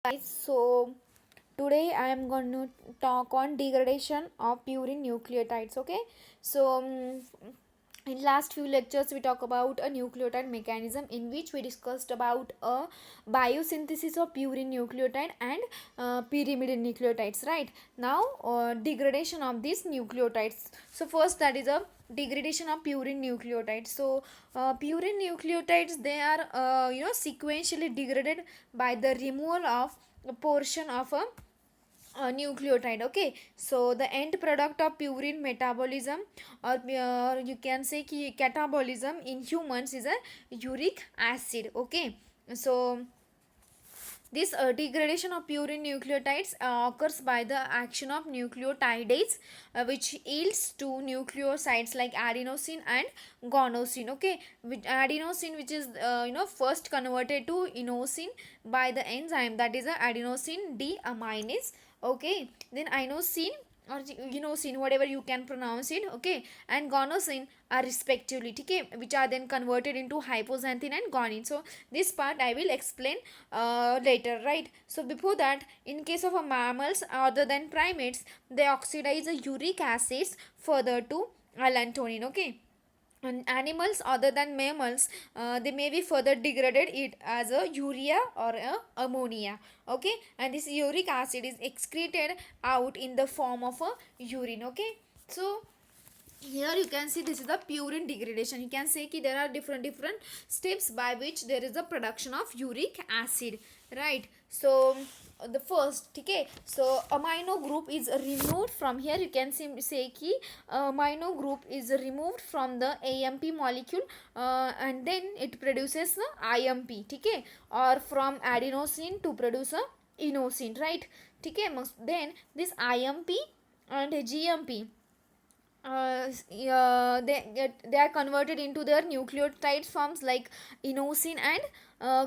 Guys, so today I am going to talk on degradation of purine nucleotides. Okay, so in last few lectures we talk about a nucleotide mechanism in which we discussed about a biosynthesis of purine nucleotide and pyrimidine nucleotides. Right now, degradation of these nucleotides. So first, that is a degradation of purine nucleotides. So purine nucleotides, they are sequentially degraded by the removal of a portion of a nucleotide. Okay, so the end product of purine metabolism, or you can say catabolism in humans, is a uric acid. Okay, so this degradation of purine nucleotides occurs by the action of nucleotidases, which yields to nucleosides like adenosine and guanosine. Okay, with adenosine, which is first converted to inosine by the enzyme, that is a adenosine deaminase. Okay, then inosine or inosine, whatever you can pronounce it. Okay, and guanosine are respectively, okay, which are then converted into hypoxanthine and guanine. So this part I will explain later, right? So before that, in case of mammals other than primates, they oxidize the uric acids further to allantoin. Okay, and animals other than mammals, they may be further degraded it as a urea or a ammonia. Okay, and this uric acid is excreted out in the form of a urine. Okay, so here you can see this is the purine degradation. You can say ki there are different steps by which there is a production of uric acid, right? So the first, okay, so amino group is removed from here. You can say ki amino group is removed from the AMP molecule, and then it produces the IMP, okay, or from adenosine to produce a inosine, right? Okay, then this IMP and GMP, they are converted into their nucleotide forms like inosine and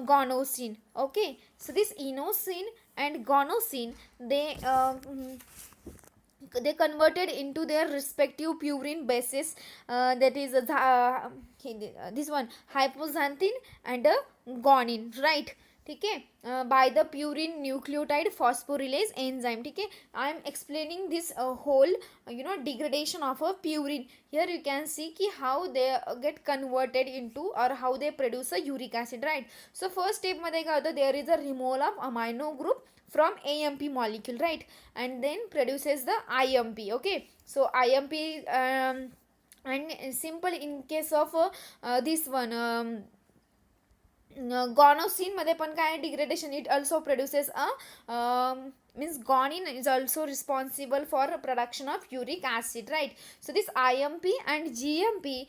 guanosine. Okay, so this inosine and guanosine, they converted into their respective purine bases, that is this one hypoxanthine and guanine, right? Okay, by the purine nucleotide phosphorylase enzyme. Okay, I am explaining this whole degradation of a purine. Here you can see ki how they get converted into, or how they produce a uric acid, right? So first step मध्ये काय होतं, there is a removal of amino group from AMP molecule, right? And then produces the IMP. Okay, so IMP, and simple in case of this one, guanosine मध्ये पण काय degradation, it also produces a means guanine is also responsible for production of uric acid, right? So this IMP and GMP,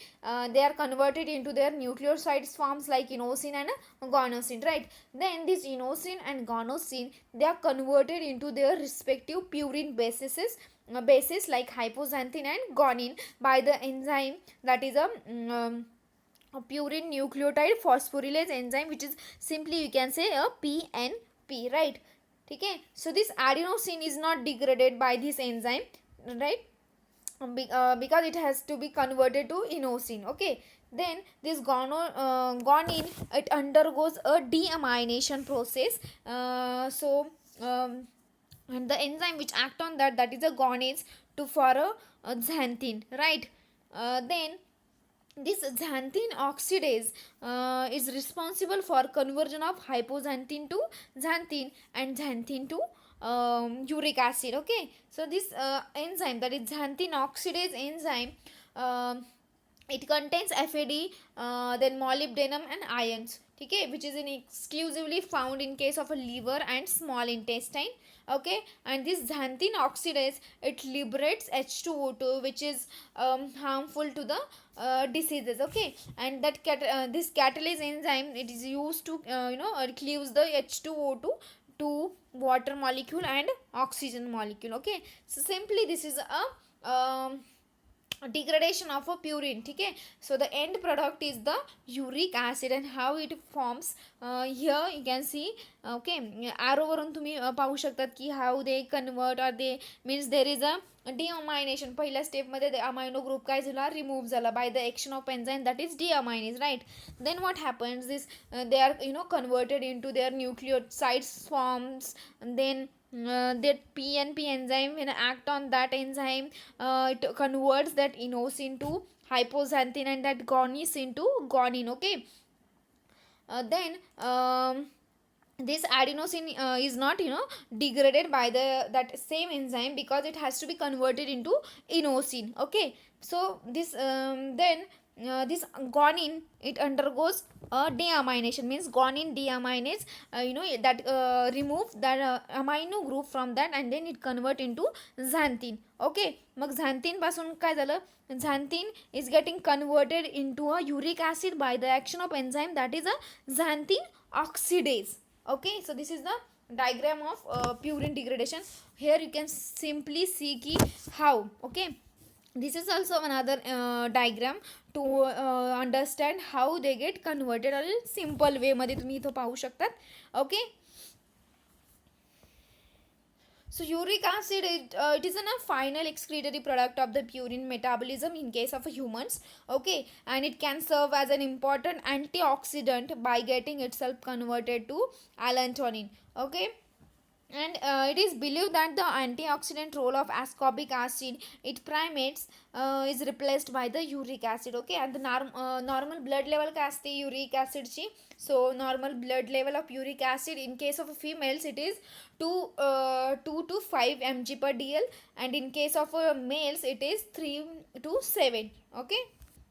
they are converted into their nucleosides forms like inosine and guanosine, right? Then this inosine and guanosine, they are converted into their respective purine bases like hypoxanthine and guanine by the enzyme, that is a purine nucleotide phosphorylase enzyme, which is simply you can say a PNP, right? Okay, so this adenosine is not degraded by this enzyme, right? Because it has to be converted to inosine. Okay, then this guanine, it undergoes a deamination process. And the enzyme which act on that, that is a guanines to for a xanthine, right? Then this xanthine oxidase is responsible for conversion of hypoxanthine to xanthine and xanthine to uric acid. Okay, so this enzyme, that is xanthine oxidase enzyme, it contains FAD, then molybdenum and ions, okay, which is exclusively found in case of a liver and small intestine. Okay, and this xanthine oxidase, it liberates H2O2, which is harmful to the diseases. Okay, and that this catalase enzyme, it is used to it cleaves the H2O2 to water molecule and oxygen molecule. Okay, so simply this is a degradation of a purine. Okay, so the end product is the uric acid, and how it forms, here you can see okay, ॲरोवरून तुम्ही पाहू शकतात की how they convert or they means there is a deamination. पहिल्या स्टेपमध्ये ते amino group काय झाला, रिमूव्ह झाला by the action of enzyme that is deaminase, right. Then what happens this, they are converted into their nucleosides forms. Then that PNP enzyme when act on that enzyme, it converts that inosine to hypoxanthine and that guanine into guanine. Okay, then this adenosine is not degraded by the that same enzyme because it has to be converted into inosine. Okay, so this then this guanine, it undergoes a deamination, means guanine deaminase, that remove that amino group from that and then it convert into xanthine. Okay, mug xanthine पासून काय झालं, xanthine is getting converted into a uric acid by the action of enzyme that is a xanthine oxidase. Okay, so this is the diagram of purine degradation. Here you can simply see ki how. Okay, this is also another diagram to understand how they get converted in simple way मध्ये तुम्ही इथं पाहू शकतात. Okay, so uric acid, it is a final excretory product of the purine metabolism in case of humans. Okay, and it can serve as an important antioxidant by getting itself converted to allantoin. Okay, and it is believed that the antioxidant role of ascorbic acid, it primates, is replaced by the uric acid. Okay, and the normal blood level काय असते uric acid ची, so normal blood level of uric acid in case of females it is 2 to 5 mg per dl, and in case of males it is 3 to 7. Okay,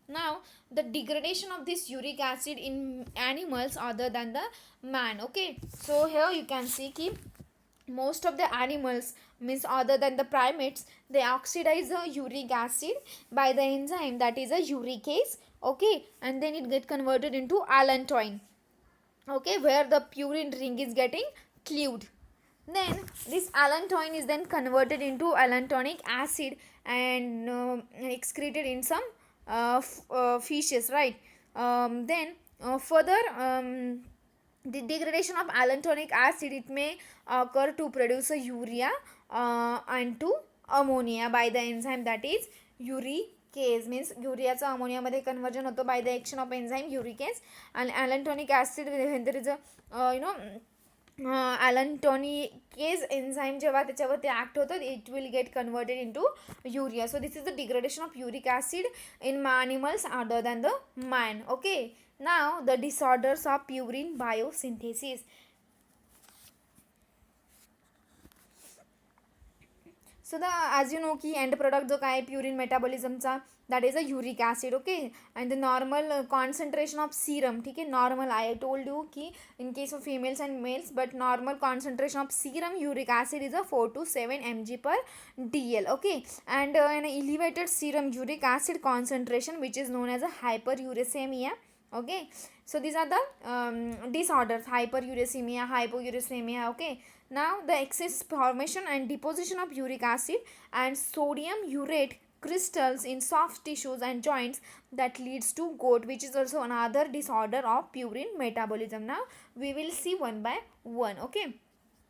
now the degradation of this uric acid in animals other than the man. Okay, so here you can see ki most of the animals, means other than the primates, they oxidize the uric acid by the enzyme that is a uricase. Okay, and then it get converted into allantoin. Okay, where the purine ring is getting cleaved. Then this allantoin is then converted into allantonic acid and excreted in some fishes, right. Then further the degradation of allantonic acid, it may occur to produce a urea and to ammonia by the enzyme that is uricase. Means युरियाचं अमोनियामध्ये conversion होतं by the action of enzyme uricase. And allantonic acid, when there is a allantonicase enzyme जेव्हा त्याच्यावरती act होतं, it will get converted into urea. So this is the degradation of uric acid in animals other than the man. Okay, now the disorders of purine biosynthesis. So the, as you know की end product जो काय purine metabolismचा, that is a uric acid. Okay, and the normal concentration of serum, ठीक है, normal I told you कि in case of females and males, but normal concentration of serum uric acid is a 4 to 7 mg per dl. Okay, and an elevated serum uric acid concentration which is known as a hyperuricemia. Okay, so these are the disorders: hyperuricemia, hypouricemia. Okay, now the excess formation and deposition of uric acid and sodium urate crystals in soft tissues and joints, that leads to gout, which is also another disorder of purine metabolism. Now we will see one by one. Okay,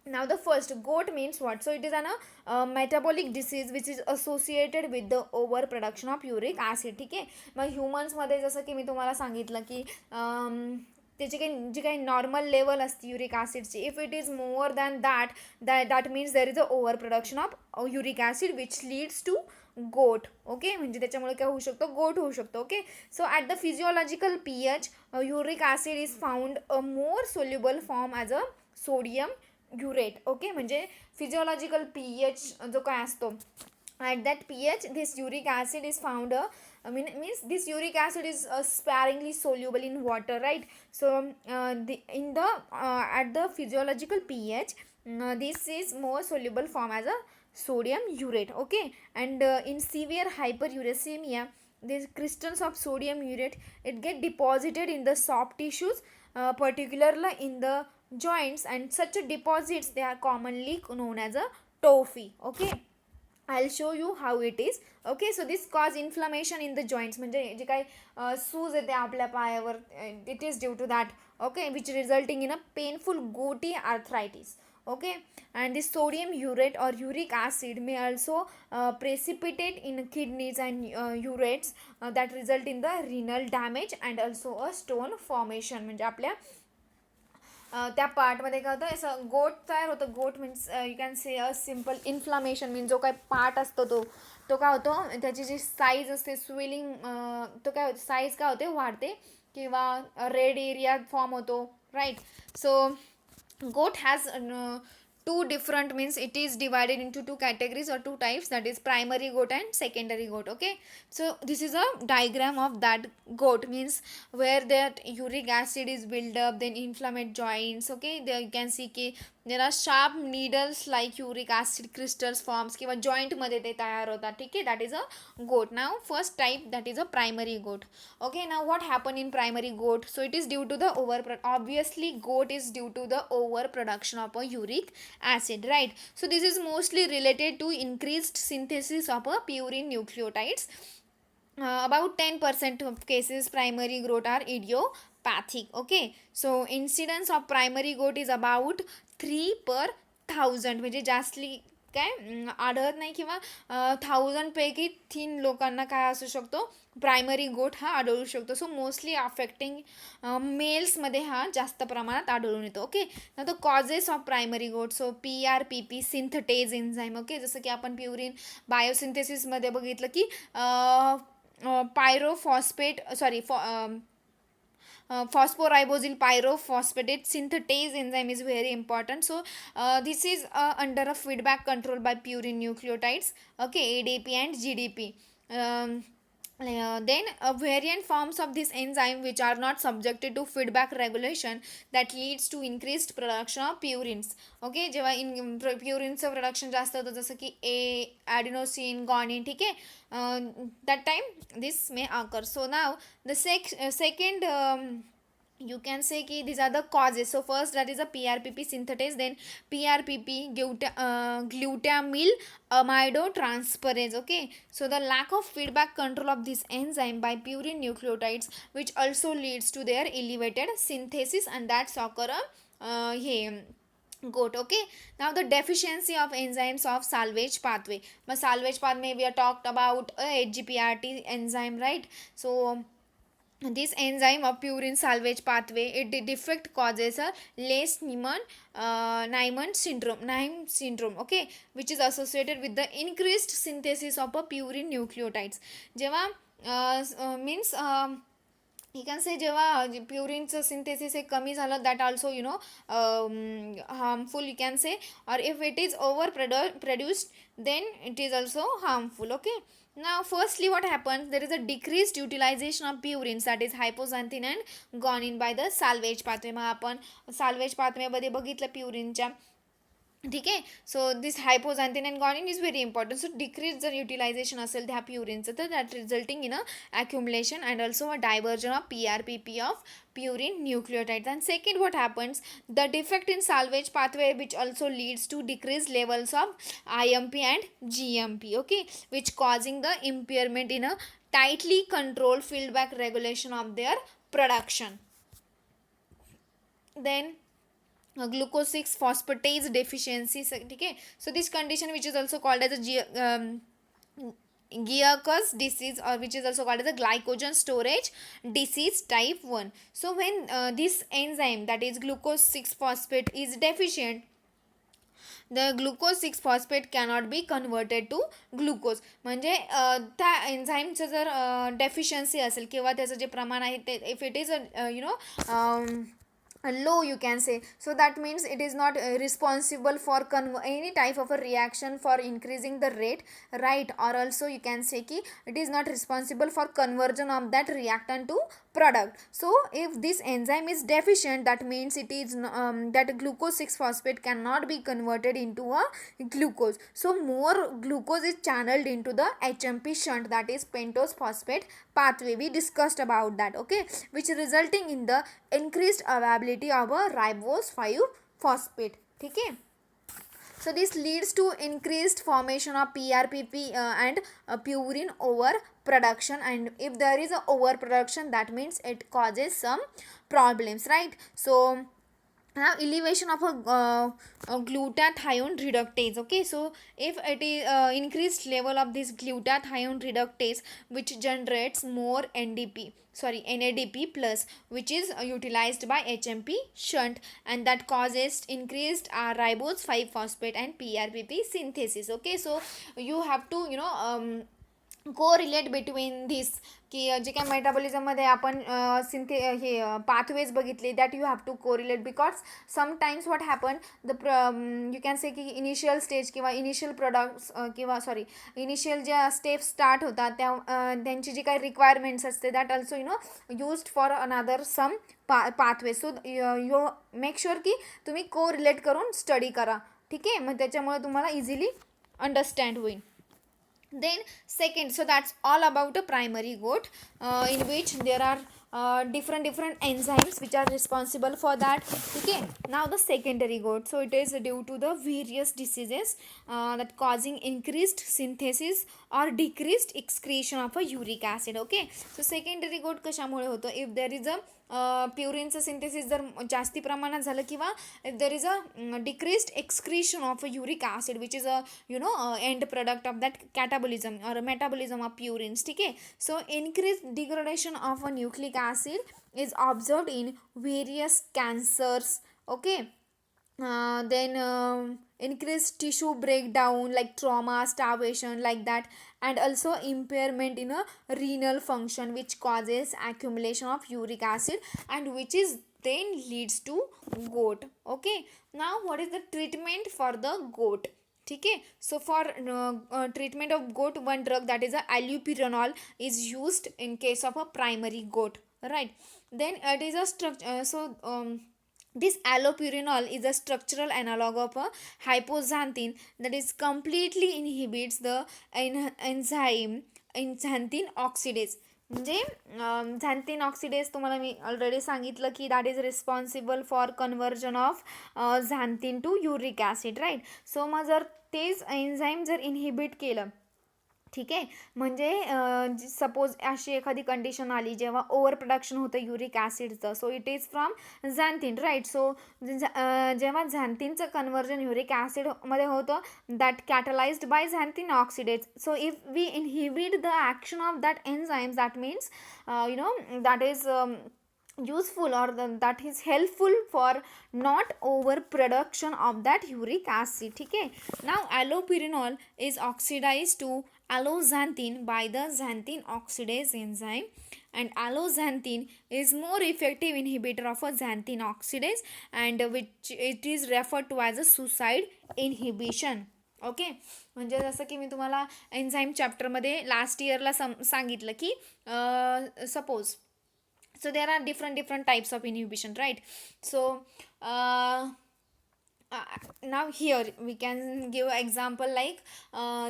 now the first, gout means what? So it is an metabolic disease which is associated with the overproduction of uric acid. ठीक आहे, मग ह्युमन्समध्ये जसं की मी तुम्हाला सांगितलं की त्याची काही जी काही नॉर्मल लेवल असते युरिक ॲसिडची, if it is more than that means there is a over production of uric acid which leads to gout. Okay, म्हणजे त्याच्यामुळे काय होऊ शकतो, गोट होऊ शकतो. Okay, so at the physiological pH uric acid is found a more soluble form as a sodium urate. Okay, म्हणजे physiological pH जो काय असतो, at that pH this uric acid is found means this uric acid is sparingly soluble in water, right. So at the physiological pH this is more soluble form as a sodium urate. Okay, and in severe hyperuricemia, these crystals of sodium urate, it get deposited in the soft tissues, particularly in the joints, and such deposits, they are commonly known as a tophi. Okay, I'll show you how it is. Okay, so this cause inflammation in the joints, म्हणजे जे काही सूज येते आपल्या पायावर, it is due to that. okay, which resulting in a painful gouty arthritis. Okay, and this sodium urate or uric acid may also precipitate in kidneys and urates that result in the renal damage and also a stone formation. म्हणजे आपल्या त्या पार्टमध्ये काय होतं, असं गोट तयार होतं. गोट means you can से a simple inflammation, means जो काय पार्ट असतो तो काय होतो, त्याची जी साईज असते स्विलिंग, तो काय होते, साईज काय होते, वाढते किंवा रेड एरिया फॉर्म होतो, right. So goat has two different, means it is divided into two categories or two types, that is primary goat and secondary goat. Okay, so this is a diagram of that goat, means where that uric acid is built up, then inflamed joints. Okay, there you can see ki there are sharp needles like uric acid crystals forms किंवा joint मध्ये ते तयार होतात. ठीक आहे, that is a goat. Now first type, that is a primary goat. Okay, now what happen in primary goat? So it is due to the obviously goat is due to the overproduction of a uric acid, right? So this is mostly related to increased synthesis of a purine nucleotides. About 10% of cases primary goat are idiopathic. Okay, so incidence of primary goat is about 3/1000, म्हणजे जास्तली काय आढळत नाही, किंवा 1000पैकी 3 लोकांना काय असू शकतो, primary गोट हा आढळू शकतो. सो मोस्टली अफेक्टिंग मेल्समध्ये हा जास्त प्रमाणात आढळून येतो. ओके, ना तो causes of primary gout, so PRPP synthetase enzyme. Okay, जसं की आपण प्युरिन बायोसिंथेसिसमध्ये बघितलं की pyrophosphate phosphoribosylpyrophosphate pyrophosphate synthetase enzyme is very important. So this is under a feedback control by purine nucleotides. Okay, ADP and GDP. Then variant forms of this enzyme which are not subjected to feedback regulation, that leads to increased production of purines. Okay, जेव्हा इन प्युरिनचं production जास्त होतं, जसं की ॲडिनोसिन guanine. ठीक आहे, that time this may occur. So now the second you can say ki these are the causes. So first, that is a PRPP synthetase, then PRPP glutamyl amidotransferase. Okay, so the lack of feedback control of this enzyme by purine nucleotides, which also leads to their elevated synthesis, and that's occur goat. Okay, now the deficiency of enzymes of salvage pathway. But salvage pathway we are talked about HGPRT enzyme, right? So this enzyme of purine salvage pathway, it defect causes a Lesch-Nyman syndrome. Okay, which is associated with the increased synthesis of a purine nucleotides. जेव्हा means you can say जेव्हा प्युरिनचं synthesis हे कमी झालं, that also harmful, you can say, or if it is over produced, then it is also harmful. Okay, now firstly what happens, there is a decreased utilization of purines, that is hypoxanthine and guanine by the salvage pathway. मग आपण salvage pathway मध्ये बघितलं प्युरिनच्या. ठीक आहे, so this hypoxanthine and guanine is very important. So decrease जर utilization असेल त्या प्युरिनचं, तर that resulting in a accumulation and also a diversion of PRPP of purine nucleotides. And second, what happens, the defect in salvage pathway which also leads to decreased levels of IMP and GMP. Okay, which causing the impairment in a tightly controlled feedback regulation of their production. Then glucose 6 phosphatase deficiency. ठीक है, so this condition which is also called as a Gierkes disease, or which is also called as a glycogen storage disease type 1. So when this enzyme, that is glucose 6 phosphate, is deficient, the glucose 6 phosphate cannot be converted to glucose. म्हणजे त्या एन्झाईमचं जर deficiency असेल किंवा त्याचं जे प्रमाण आहे ते, if it is low, you can say, so that means it is not responsible for any type of a reaction for increasing the rate, right? Or also you can say ki it is not responsible for conversion of that reactant to product. So if this enzyme is deficient, that means it is that glucose 6 phosphate cannot be converted into a glucose. So more glucose is channeled into the HMP shunt, that is pentose phosphate pathway. We discussed about that. Okay, which resulting in the increased availability of a ribose 5 phosphate. ठीक है, so this leads to increased formation of PRPP and purine over production, and if there is a overproduction, that means it causes some problems, right? So now elevation of a glutathione reductase. Okay, so if it is increased level of this glutathione reductase, which generates more NADP plus, which is utilized by HMP shunt, and that causes increased ribose 5 phosphate and PRPP synthesis. Okay, so you have to correlate between this, की जे काय मेटाबॉलिझममध्ये आपण सिंथे हे pathways बघितले, that you have to correlate, because sometimes what happen you can say की initial stage किंवा इनिशियल प्रोडक्ट्स किंवा सॉरी इनिशियल ज्या स्टेप्स स्टार्ट होतात त्या त्यांची जी काही रिक्वायरमेंट्स असते, that also used for another some pathway. So you make sure की तुम्ही कोरिलेट करून स्टडी करा, ठीक आहे. मग त्याच्यामुळे तुम्हाला इझिली अंडरस्टँड होईल. Then second, so that's all about a primary goat, in which there are different enzymes which are responsible for that. Okay, now the secondary goat, so it is due to the various diseases that causing increased synthesis or decreased excretion of a uric acid. Okay, so secondary goat कशामुळे होतं, if there is a प्युरिनचं synthesis जर जास्ती प्रमाणात झालं, किंवा if there is a decreased excretion of a uric acid which is a end product of that catabolism or metabolism of purines, ठीक आहे. So increase degradation of a nucleic acid is observed in various cancers. Okay, then increased tissue breakdown like trauma, starvation, like that, and also impairment in a renal function, which causes accumulation of uric acid, and which is then leads to gout. Okay, now what is the treatment for the gout? ठीक है. So for treatment of gout, one drug, that is a allopurinol, is used in case of a primary gout, right? Then it is a structure, this allopurinol is a structural analog of a hypoxanthine that is completely inhibits the enzyme in xanthine oxidase. म्हणजे झॅन्थिन oxidase तुम्हाला मी already सांगितलं की that is responsible for conversion of xanthine to uric acid, right. So मग जर तेच enzyme जर inhibit केलं, ठीक आहे, म्हणजे सपोज अशी एखादी कंडिशन आली जेव्हा ओव्हर प्रोडक्शन होतं युरिक ॲसिडचं, so it is from xanthine, right. So जेव्हा झॅन्थिनचं कन्व्हर्जन युरिक ॲसिडमध्ये होतं, that catalyzed by xanthine oxidase. So if we inhibit the action of that enzymes, that means that is useful, or that is helpful for not overproduction of that uric acid, ठीक है. Now allopurinol is oxidized to alloxanthine by the xanthine oxidase enzyme, and alloxanthine is more effective inhibitor of a xanthine oxidase, and which it is referred to as a suicide inhibition. Okay, म्हणजे जसं की मी तुम्हाला enzyme चॅप्टरमध्ये last इयरला सांगितलं की suppose, so there are different types of inhibition, right? So now here we can give an example like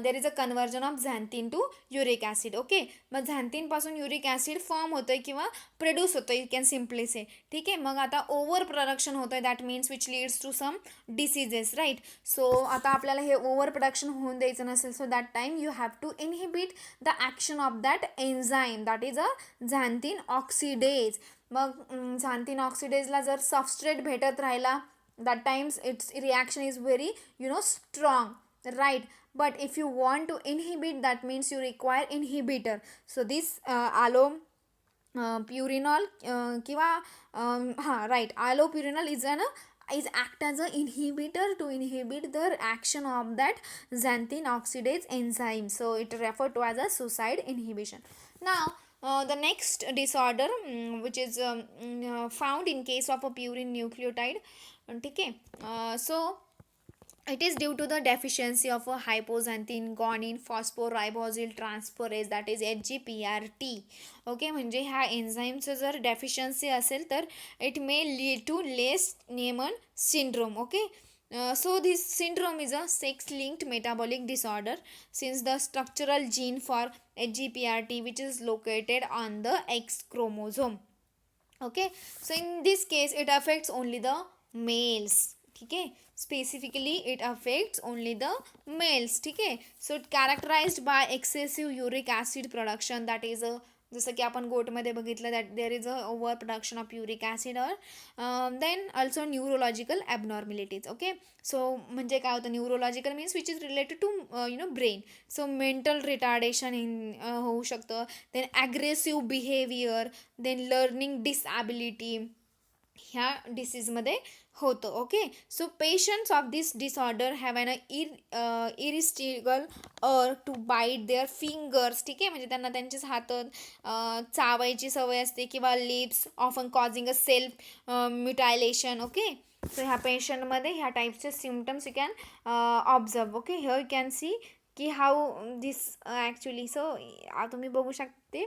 there is a conversion of xanthine to uric acid. Okay, मग xanthine पासून uric acid form होतोय किंवा produce होतोय, you can simply से, ठीक आहे. मग आता ओव्हर प्रोडक्शन होतोय, that means which leads to some diseases, right. So आता आपल्याला हे ओव्हर प्रोडक्शन होऊन द्यायचं नसेल, so that time you have to inhibit the action of that enzyme, that is a xanthine oxidase. मग झॅन्थिन ऑक्सिडेजला जर सबस्ट्रेट भेटत राहिला, that times its reaction is very strong, right? But if you want to inhibit, that means you require inhibitor. So this allopurinol kiva right, allopurinol is act as a inhibitor to inhibit the action of that xanthine oxidase enzyme, so it referred to as a suicide inhibition. Now the next disorder which is found in case of a purine nucleotide, ठीक है. So it is due to the deficiency of a hypoxanthine guanine phosphoribosyl transferase, that is HGPRT. Okay, म्हणजे ह्या एन्झाईमचं जर deficiency असेल तर it may lead to Lesch Nyhan syndrome. Okay, so this syndrome is a sex linked metabolic disorder since the structural gene for HGPRT which is located on the X chromosome. Okay, so in this case it affects only the males, ठीक आहे. Specifically it affects only the males. ठीक आहे. So it characterized by excessive uric acid production, that is जसं की आपण गोटमध्ये बघितलं that there is a over production of uric acid or then also neurological abnormalities. Okay. So म्हणजे काय होतं, neurological means which is related to brain. So mental retardation होऊ शकतं. Then aggressive behaviour, then learning disability ह्या डिसीजमध्ये होतं. Okay. So patients of this disorder have an irresistible to bite their fingers. ठीक आहे. म्हणजे त्यांना त्यांचेच हात चावायची सवय असते किंवा lips often causing a self mutilation. Okay. So ह्या पेशंटमध्ये ह्या टाईपचे symptoms you can observe. Okay. Here you can see की हाऊ दिस ॲक्च्युली. सो तुम्ही बघू शकते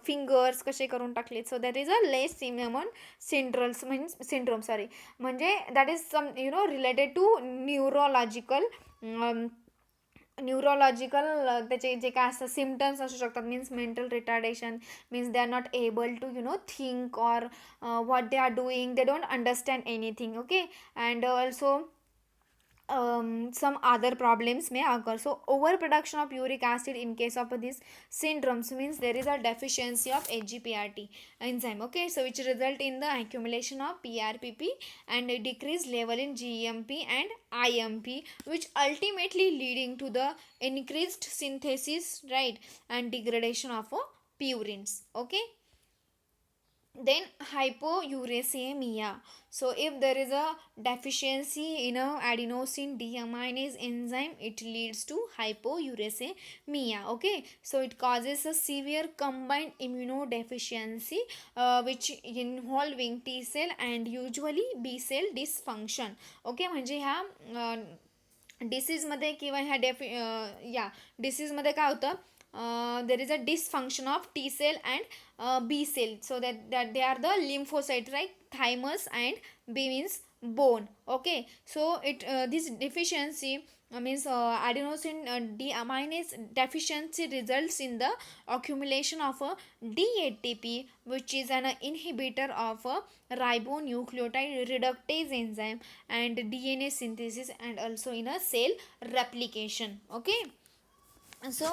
फिंगर्स कसे करून टाकलेत. So that is a Lesch Nyhan syndrome sorry, म्हणजे that is some related to neurological त्याचे जे काय असतात सिम्टम्स असू शकतात. Means mental retardation means they are not able to think or what they are doing, they don't understand anything. Okay. And also some other problems may occur. So overproduction of uric acid in case of these syndromes means there is a deficiency of HGPRT enzyme. Okay. So which result in the accumulation of PRPP and a decreased level in GMP and IMP, which ultimately leading to the increased synthesis, right, and degradation of purines. Okay. Then hypouricemia. So if there is a deficiency in a adenosine deaminase enzyme, it leads to hypouricemia. Okay. So it causes a severe combined immunodeficiency which involving T cell and usually B cell dysfunction. Okay. म्हणजे ह्या डिसीजमध्ये किंवा ह्या डिसीजमध्ये काय होतं, there is a dysfunction of T cell and B cell. So that they are the lymphocytes, right? Thymus and B means bone. Okay. So it this deficiency means adenosine deaminase deficiency results in the accumulation of a DATP, which is an inhibitor of a ribonucleotide reductase enzyme and DNA synthesis and also in a cell replication. Okay. So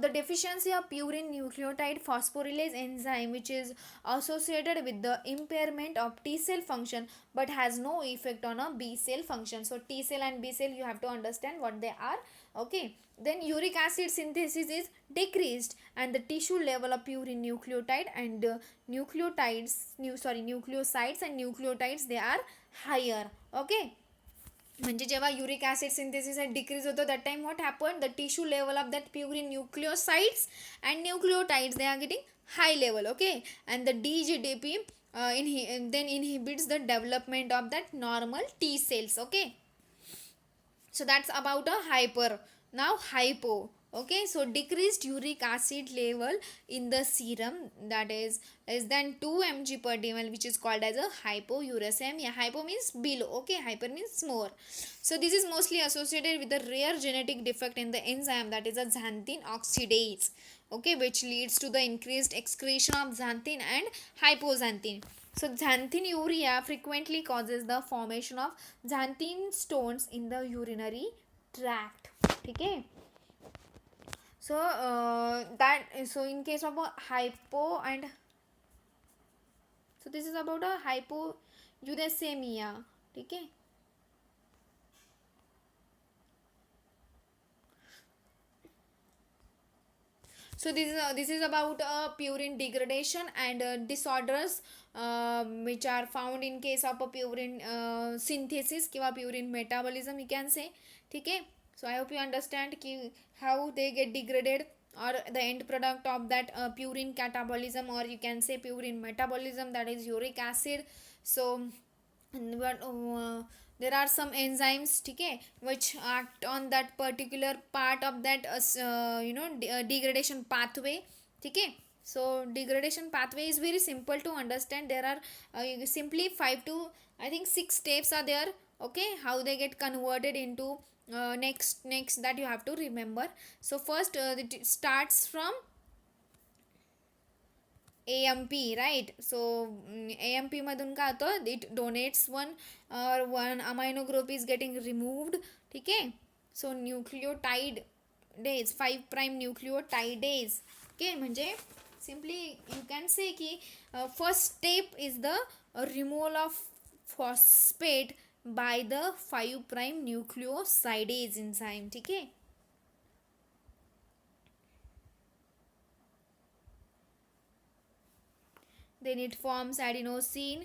the deficiency of purine nucleotide phosphorylase enzyme, which is associated with the impairment of T cell function but has no effect on a B cell function. So T cell and B cell, you have to understand what they are. Okay. Then uric acid synthesis is decreased and the tissue level of purine nucleotide and nucleosides and nucleotides, they are higher. Okay. म्हणजे जेव्हा uric acid synthesis decrease होतो that time what happen, the tissue level of that purine nucleosides and nucleotides they are getting high level. Okay. And the DGDP then inhibits the development of that normal T cells. Okay. So that's about a hyper. Now hypo. Okay. So decreased uric acid level in the serum, that is less than 2 mg per dml, which is called as a hypouricemia. Hypo means below. Okay. Hyper means more. So this is mostly associated with a rare genetic defect in the enzyme, that is a xanthine oxidase. Okay. Which leads to the increased excretion of xanthine and hypoxanthine. So xanthinuria frequently causes the formation of xanthine stones in the urinary tract. Okay. So so in case of a hypo and so this is about a hypouricemia. Okay. So this is about purine degradation and disorders which are found in case of a purine synthesis किंवा purine metabolism, you can say. ठीक है. So I hope you understand ki how they get degraded or the end product of that purine catabolism, or you can say purine metabolism, that is uric acid. So but there are some enzymes, ठीक है, which act on that particular part of that degradation pathway. ठीक है. So degradation pathway is very simple to understand. There are simply 5 to I think 6 steps are there. Okay. How they get converted into next that you have to remember. So first it starts from AMP, right. So AMP मधून काय होतं, it donates one amino group is getting removed. ठीक आहे. So nucleotidase, 5' nucleotidase. Okay, म्हणजे simply you can say की first step is the removal of phosphate by the 5' nucleosidase enzyme. ठीक आहे. Then it forms adenosine.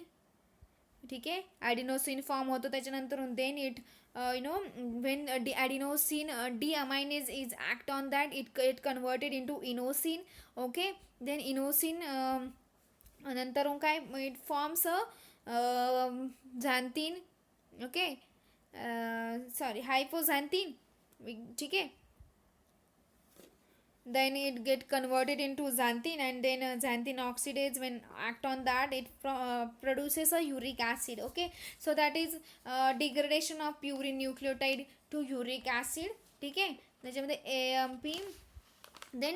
ठीक आहे. Adenosine form होतो त्याच्यानंतर then it when adenosine deaminase is act on that, it converted into inosine. Okay, then inosine नंतर काय, it forms a xanthine. Okay, sorry, hypoxanthine. ठीक आहे. Then it get converted into xanthine, and then xanthine oxidase when act on that, it produces a uric acid. Okay, so that is degradation of purine nucleotide to uric acid. ठीक आहे. त्याच्यामध्ये AMP, then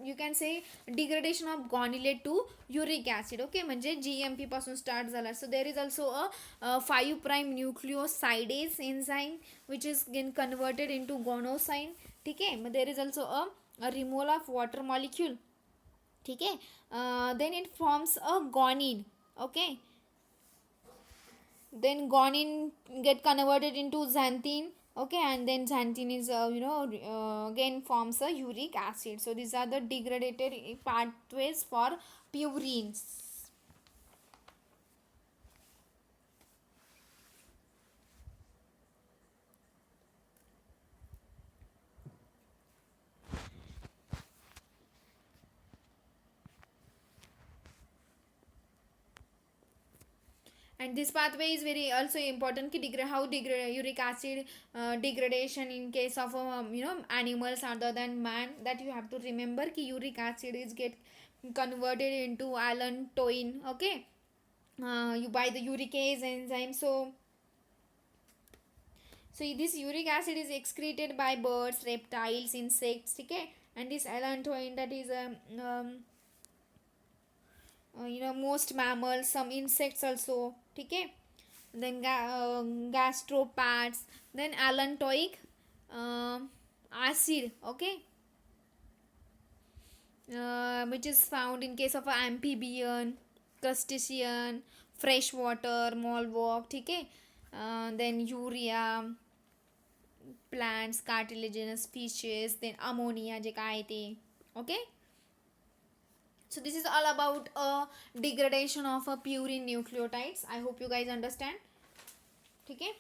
you can say degradation of guanylate to uric acid. Okay, म्हणजे GMP पासून start झाला. So there is also a 5' nucleosidase enzyme which is again converted into guanosine. ठीक आहे. मग there is also a removal of water molecule. ठीक आहे. Then it forms a guanine. Okay, then guanine get converted into xanthine. Okay, and then xanthine is again forms a uric acid. So these are the degraded pathways for purines. And this pathway is very also important ki uric acid degradation in case of animals other than man, that you have to remember ki uric acid is get converted into allantoin. Okay, you buy the uricase enzyme. So this uric acid is excreted by birds, reptiles, insects. Okay, and this allantoin, that is most mammals, some insects also. ठीक आहे. then gastropads, then allantoic acid. Okay, which is found in case of amphibian, crustacean, freshwater, mollusc. ठीक आहे. then urea, plants, cartilaginous fishes, then ammonia जे काय आहे ते. Okay, so this is all about degradation of purine nucleotides. I hope you guys understand. ठीक आहे.